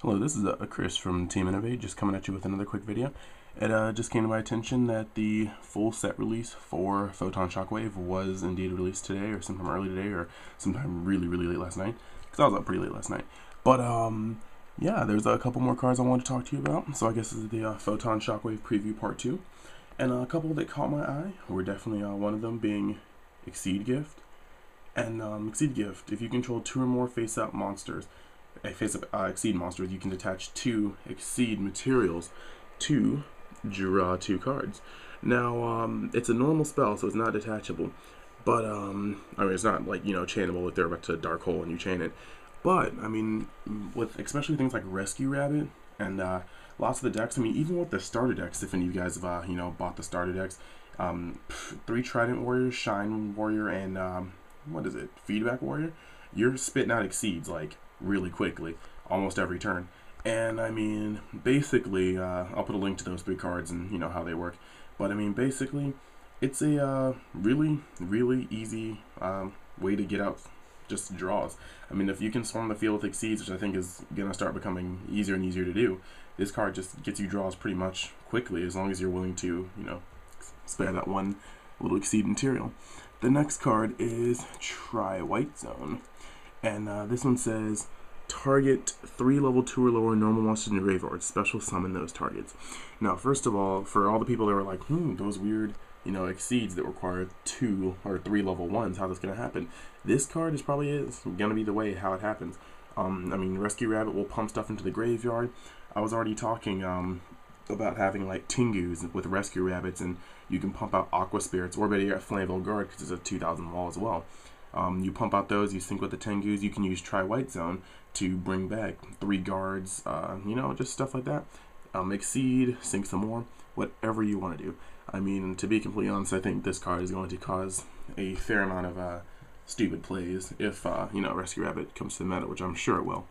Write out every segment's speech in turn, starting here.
Hello, this is Chris from Team Innovate, just coming at you with another quick video. It just came to my attention that the full set release for Photon Shockwave was indeed released today, or sometime early today, or sometime really late last night, because I was up pretty late last night. But yeah, there's a couple more cards I wanted to talk to you about. So I guess this is the Photon Shockwave preview part 2, and a couple that caught my eye were definitely one of them being XYZ Gift. And XYZ Gift, if you control 2 or more face-up monsters, XYZ monsters, you can attach 2 XYZ materials to draw 2 cards. Now, it's a normal spell, so it's not detachable, but I mean, it's not like, chainable if they're about to dark hole and you chain it. But I mean, with especially things like Rescue Rabbit and lots of the decks, I mean, even with the starter decks, if any of you guys have bought the starter decks, 3 Trident Warriors, Shine Warrior, and what is it, Feedback Warrior, you're spitting out XYZs like really quickly almost every turn. And I mean, basically, I'll put a link to those 3 cards and how they work, but I mean, basically it's a really easy way to get out just draws. I mean, if you can swarm the field with XYZs, which I think is gonna start becoming easier and easier to do, this card just gets you draws pretty much quickly, as long as you're willing to spare that one little XYZ material. The next card is Tri-Wight Zone, and this one says target 3 level 2 or lower normal monsters in the graveyard, special summon those targets. Now, first of all, for all the people that were like, those weird XYZs that require 2 or 3 level 1s, how that's going to happen, this card is probably going to be the way how it happens. I mean, Rescue Rabbit will pump stuff into the graveyard. I was already talking about having like Tengus with Rescue Rabbits, and you can pump out Aqua Spirits, or better yet, Flammable Guard, because it's a 2000 wall as well. You pump out those, you sync with the Tengus, you can use Tri-Wight Zone to bring back 3 guards, just stuff like that. XYZ, sync some more, whatever you want to do. I mean, to be completely honest, I think this card is going to cause a fair amount of stupid plays if, Rescue Rabbit comes to the meta, which I'm sure it will.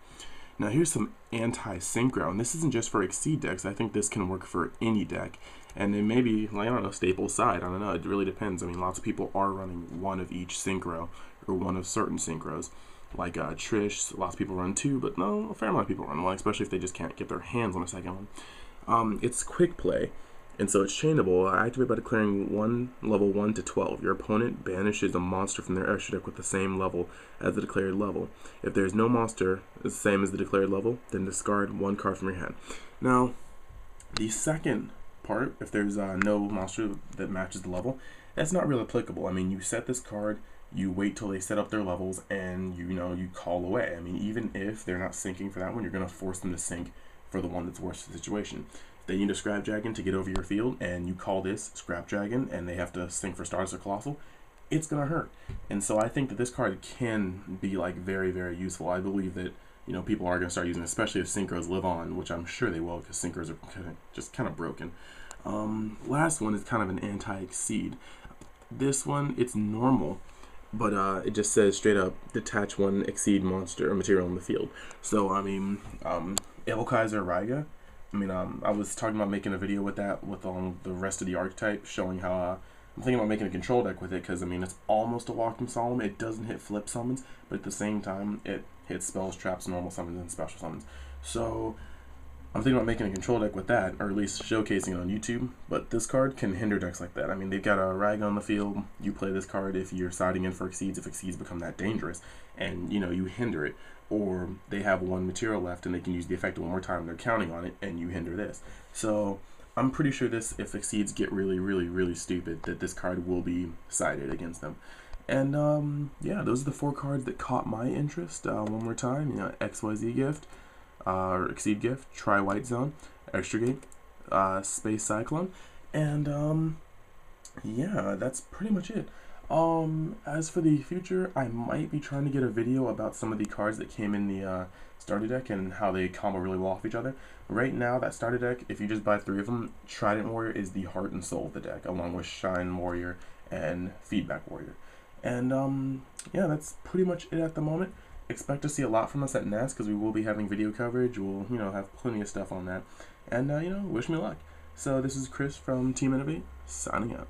Now here's some anti-synchro, and this isn't just for XYZ decks. I think this can work for any deck, and then maybe, like, I don't know, staple side, I don't know, it really depends. I mean, lots of people are running one of each synchro, or one of certain synchros. Like Trish, lots of people run 2, but no, a fair amount of people run 1, especially if they just can't get their hands on a second one. It's quick play, and so it's chainable. Activate by declaring one level 1 to 12. Your opponent banishes a monster from their extra deck with the same level as the declared level. If there is no monster the same as the declared level, then discard 1 card from your hand. Now, the second part, if there's no monster that matches the level, that's not really applicable. I mean, you set this card, you wait till they set up their levels, and you call away. I mean, even if they're not syncing for that one, you're going to force them to sync for the one that's worse for the situation. If they need a Scrap Dragon to get over your field, and you call this Scrap Dragon, and they have to sync for Stardust or Colossal, it's going to hurt. And so I think that this card can be like very useful. I believe that people are going to start using it, especially if synchros live on, which I'm sure they will, because synchros are just kind of broken. Last one is kind of an anti-XYZ. This one, it's normal, but it just says straight up detach 1 XYZ monster or material in the field. So I mean, Evilkaiser Raiga, I mean, I was talking about making a video with that, with the rest of the archetype, showing how I'm thinking about making a control deck with it, because I mean, it's almost a Walking Solemn. It doesn't hit flip summons, but at the same time it hits spells, traps, normal summons, and special summons. So I'm thinking about making a control deck with that, or at least showcasing it on YouTube. But this card can hinder decks like that. I mean, they've got a Raiga on the field. You play this card if you're siding in for XYZs, if XYZs become that dangerous, and you hinder it. Or they have 1 material left and they can use the effect 1 more time, and they're counting on it, and you hinder this. So I'm pretty sure this, if XYZs get really stupid, that this card will be sided against them. And yeah, those are the 4 cards that caught my interest. One more time, XYZ Gift, or XYZ Gift, Tri-Wight Zone, Extra Gate, Space Cyclone, and yeah, that's pretty much it. As for the future, I might be trying to get a video about some of the cards that came in the starter deck and how they combo really well off each other. Right now, that starter deck, if you just buy 3 of them, Trident Warrior is the heart and soul of the deck, along with Shine Warrior and Feedback Warrior. And yeah, that's pretty much it at the moment. Expect to see a lot from us at NAS, because we will be having video coverage. We'll have plenty of stuff on that, and wish me luck. So this is Chris from Team Innovate, signing out.